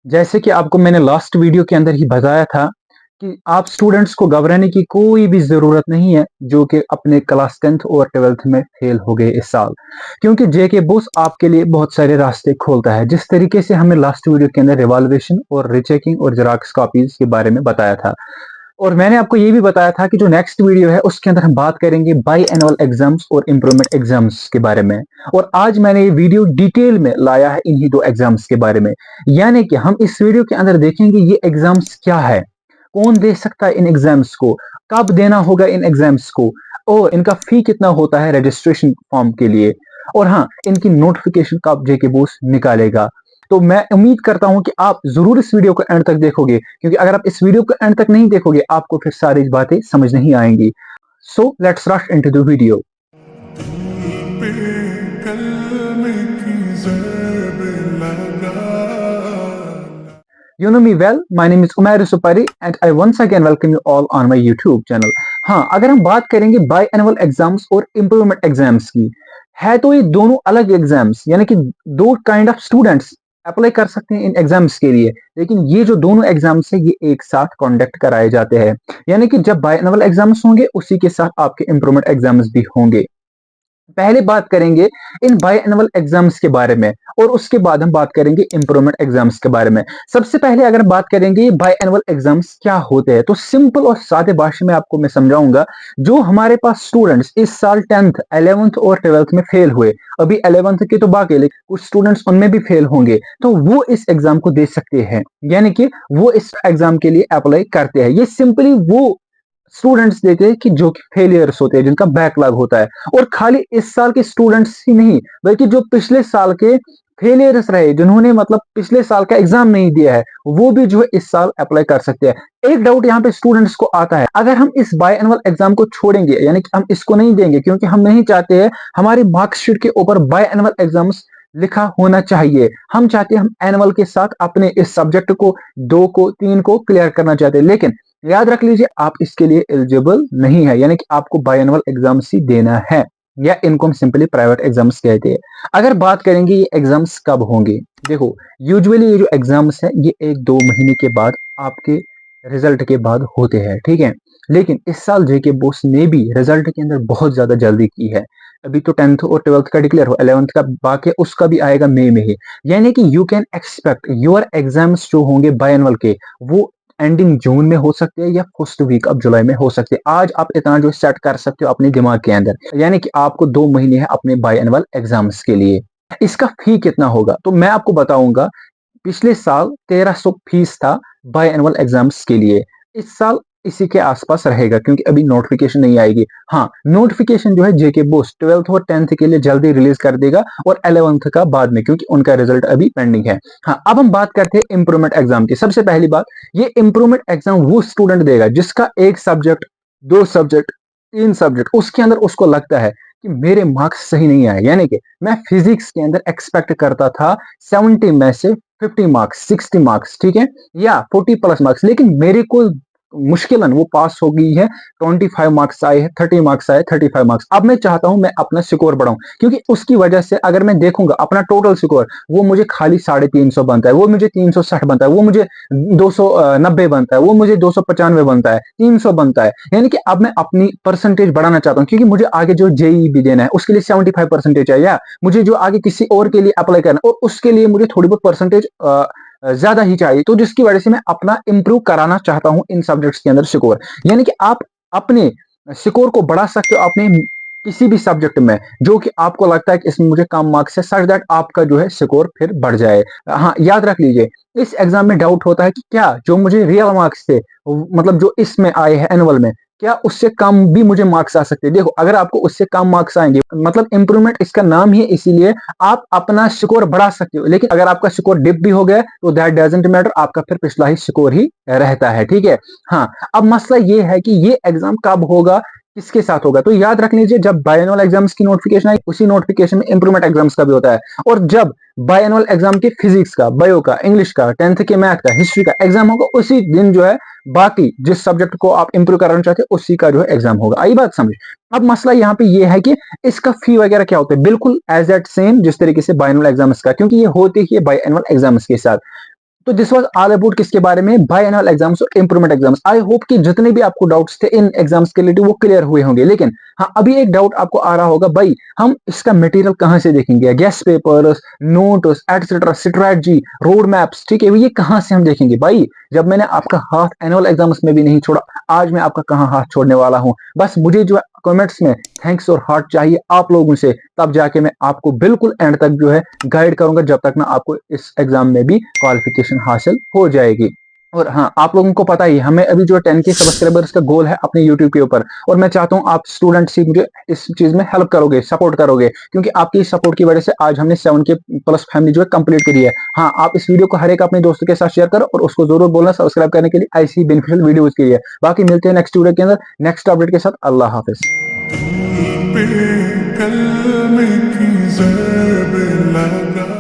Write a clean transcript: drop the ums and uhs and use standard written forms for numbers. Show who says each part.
Speaker 1: जैसे कि आपको मैंने लास्ट वीडियो के अंदर ही बताया था कि आप स्टूडेंट्स को घबराने की कोई भी ज़रूरत नहीं है जो कि अपने क्लास 10th और 12th में फेल हो गए इस साल, क्योंकि जेके बुक्स आपके लिए बहुत सारे रास्ते खोलता है। जिस तरीके से हमें लास्ट वीडियो के अंदर रिवॉल्यूशन और रीचेकिंग और जेरॉक्स कॉपीज के बारे में बताया था, और मैंने आपको ये भी बताया था कि जो नेक्स्ट वीडियो है उसके अंदर हम बात करेंगे बाई एनुअल एग्जाम्स और इम्प्रूवमेंट एग्जाम्स के बारे में। और आज मैंने ये वीडियो डिटेल में लाया है इन्हीं दो एग्जाम्स के बारे में। यानी कि हम इस वीडियो के अंदर देखेंगे ये एग्जाम्स क्या है, कौन दे सकता है इन एग्जाम्स को, कब देना होगा इन एग्जाम्स को, और इनका फी कितना होता है रजिस्ट्रेशन फॉर्म के लिए, और हाँ, इनकी नोटिफिकेशन कब जेके बोस निकालेगा। तो मैं उम्मीद करता हूं कि आप जरूर इस वीडियो को एंड तक देखोगे, क्योंकि अगर आप इस वीडियो को एंड तक नहीं देखोगे आपको फिर सारी बातें समझ नहीं आएंगी। So let's rush into the video. You know me well, my name is Umair Supari and I once again welcome you all on my YouTube channel। हाँ, अगर हम बात करेंगे बाई एनुअल एग्जाम्स और इम्प्रूवमेंट एग्जाम्स की, है तो ये दोनों अलग एग्जाम्स, यानी कि दो काइंड ऑफ स्टूडेंट्स अप्लाई कर सकते हैं इन एग्जाम्स के लिए, लेकिन ये जो दोनों एग्जाम्स है ये एक साथ कंडक्ट कराए जाते हैं। यानी कि जब बाई एनुअल एग्जाम्स होंगे उसी के साथ आपके इम्प्रूवमेंट एग्जाम्स भी होंगे। पहले बात करेंगे इन बाई एनुअल एग्जाम्स के बारे में और उसके बाद हम बात करेंगे इम्प्रूवमेंट एग्जाम्स के बारे में। सबसे पहले अगर बात करेंगे बाई एनुअल एग्जाम्स क्या होते हैं, तो सिंपल और सादे भाषा में आपको मैं समझाऊंगा। जो हमारे पास स्टूडेंट्स इस साल 10th 11th और 12th में फेल हुए, अभी 11th के तो बाकी, लेकिन कुछ स्टूडेंट्स उनमें भी फेल होंगे, तो वो इस एग्जाम को दे सकते हैं, यानी कि वो इस एग्जाम के लिए अप्लाई करते हैं। ये सिंपली वो स्टूडेंट्स देते हैं कि जो कि फेलियर्स होते हैं, जिनका बैकलॉग होता है। और खाली इस साल के स्टूडेंट्स ही नहीं, बल्कि जो पिछले साल के फेलियर्स रहे, जिन्होंने मतलब पिछले साल का एग्जाम नहीं दिया है, वो भी जो है इस साल अप्लाई कर सकते हैं। एक डाउट यहाँ पे स्टूडेंट्स को आता है, अगर हम इस बाई एनुअल एग्जाम को छोड़ेंगे, यानी कि हम इसको नहीं देंगे, क्योंकि हम नहीं चाहते हैं हमारी मार्कशीट के ऊपर बाई एनुअल एग्जाम्स लिखा होना चाहिए। हम चाहते हैं हम एनुअल के साथ अपने इस सब्जेक्ट को 2 को 3 को क्लियर करना चाहते हैं, लेकिन याद रख लीजिए आप इसके लिए एलिजिबल नहीं है, यानी कि आपको बायएनुअल एग्जाम्स ही देना है, या इनको हम सिंपली प्राइवेट एग्जाम्स कहते हैं। अगर बात करेंगे ये एग्जाम्स कब होंगे, देखो यूजुअली ये जो एग्जाम्स है ये 1-2 महीने के बाद आपके रिजल्ट के बाद होते हैं, ठीक है। लेकिन इस साल जेके बोस ने भी रिजल्ट के अंदर बहुत ज्यादा जल्दी की है। अभी तो 10th और 12th का डिक्लेयर हो, 11th का बाकी, उसका भी आएगा मई में ही। यानी कि you can expect your exams जो होंगे बायएनुअल के, वो एंडिंग जून में हो सकते हैं या फर्स्ट वीक ऑफ जुलाई में हो सकते हैं। आज आप इतना जो सेट कर सकते हो अपने दिमाग के अंदर, यानी कि आपको 2 महीने है अपने बाई एनुअल एग्जाम्स के लिए। इसका फी कितना होगा तो मैं आपको बताऊंगा। पिछले साल 1300 फीस था बाई एनुअल एग्जाम्स के लिए, इस साल इसी के आसपास रहेगा, क्योंकि अभी नोटिफिकेशन नहीं आएगी। हाँ, नोटिफिकेशन जो है जेके बोस 12th और 10th के लिए जल्दी रिलीज कर देगा, और 11th का बाद में, क्योंकि उनका रिजल्ट अभी पेंडिंग है। हाँ, अब हम बात करते हैं इंप्रूवमेंट एग्जाम की। सबसे पहली बात, ये इंप्रूवमेंट एग्जाम वो स्टूडेंट देगा जिसका एक सब्जेक्ट, 2 सब्जेक्ट, 3 सब्जेक्ट उसके अंदर उसको लगता है कि मेरे मार्क्स सही नहीं आए। यानी कि मैं फिजिक्स के अंदर एक्सपेक्ट करता था 70 में से 50 मार्क्स, 60 मार्क्स, ठीक है, या 40 प्लस मार्क्स, लेकिन मेरे को मुश्किलन वो पास हो गई है, 25 मार्क्स आए हैं, 30 मार्क्स आए, 35 मार्क्स। अब मैं चाहता हूं मैं अपना स्कोर बढ़ाऊं, क्योंकि उसकी वजह से अगर मैं देखूंगा अपना टोटल स्कोर, वो मुझे खाली 350 बनता है, वो मुझे 360 बनता है, वो मुझे 290 बनता है, वो मुझे 295 बनता है, 300 बनता है। यानी कि अब मैं अपनी परसेंटेज बढ़ाना चाहता हूं, क्योंकि मुझे आगे जो जेई भी देना है उसके लिए 75% चाहिए, या मुझे जो आगे किसी और के लिए अप्लाई करना है और उसके लिए मुझे थोड़ी बहुत परसेंटेज ज्यादा ही चाहिए, तो जिसकी वजह से मैं अपना इंप्रूव कराना चाहता हूं इन सब्जेक्ट्स के अंदर स्कोर। यानी कि आप अपने स्कोर को बढ़ा सकते हो अपने किसी भी सब्जेक्ट में जो कि आपको लगता है कि इसमें मुझे कम मार्क्स है, सच दैट आपका जो है स्कोर फिर बढ़ जाए। हाँ, याद रख लीजिए, इस एग्जाम में डाउट होता है कि क्या जो मुझे रियल मार्क्स थे, मतलब जो इसमें आए हैं एनुअल में, क्या उससे कम भी मुझे मार्क्स आ सकते हैं। देखो, अगर आपको उससे कम मार्क्स आएंगे, मतलब इंप्रूवमेंट इसका नाम ही इसीलिए आप अपना स्कोर बढ़ा सकते हो, लेकिन अगर आपका स्कोर डिप भी हो गया तो दैट डजंट मैटर, आपका फिर पिछला ही स्कोर ही रहता है, ठीक है। हाँ, अब मसला ये है कि ये एग्जाम कब होगा, किसके साथ होगा, तो याद रख लीजिए जब बायएनुअल एग्जाम्स की नोटिफिकेशन आई, उसी नोटिफिकेशन में इंप्रूवमेंट एग्जाम्स का भी होता है। और जब बायएनुअल एग्जाम के फिजिक्स का, बायो का, इंग्लिश का, 10th के मैथ का, हिस्ट्री का एग्जाम होगा, उसी दिन जो है बाकी जिस सब्जेक्ट को आप इंप्रूव करना चाहते हैं उसी का जो है एग्जाम होगा। आई बात समझ। अब मसला यहाँ पे ये है कि इसका फी वगैरह क्या होता है, बिल्कुल एज एट सेम जिस तरीके से बायएनुअल एग्जाम्स का, क्योंकि ये होते ही बायएनुअल एग्जाम्स के साथ। तो दिस वाज ऑल अबाउट किसके बारे में, बाई एनुअल एग्जाम्स और इंप्रूवमेंट एग्जाम्स। आई होप कि जितने भी आपको डाउट्स थे इन एग्जाम्स के रिलेटेड वो क्लियर हुए होंगे। लेकिन हाँ, अभी एक डाउट आपको आ रहा होगा, भाई हम इसका मटेरियल कहाँ से देखेंगे, guest papers, notes etcetera, strategy, road maps, ठीक है, ये कहाँ से हम देखेंगे भाई। जब मैंने आपका हाथ एनुअल एग्जाम्स में भी नहीं छोड़ा, आज मैं आपका कहाँ हाथ छोड़ने वाला हूँ। बस मुझे जो है कमेंट्स में थैंक्स और हार्ट चाहिए आप लोगों से, तब जाके मैं आपको बिल्कुल एंड तक जो है गाइड करूंगा, जब तक ना आपको इस एग्जाम में भी क्वालिफिकेशन हासिल हो जाएगी। और हाँ, आप लोगों को पता ही हमें अभी जो 10K सब्सक्राइबर्स का गोल है अपने YouTube के ऊपर, और मैं चाहता हूँ आप स्टूडेंट्स ही मुझे इस चीज में हेल्प करोगे, सपोर्ट करोगे, क्योंकि आपकी सपोर्ट की वजह से आज हमने 7K प्लस फैमिली जो है कंप्लीट करी है। हाँ, आप इस वीडियो को हर एक अपने दोस्तों के साथ शेयर करो और उसको जरूर बोलना सब्सक्राइब करने के लिए ऐसी बेनिफिशियल वीडियोज के लिए। बाकी मिलते हैं नेक्स्ट वीडियो के अंदर नेक्स्ट अपडेट के साथ। अल्लाह हाफिज।
Speaker 2: दिल पे कलम की ज़रब लगा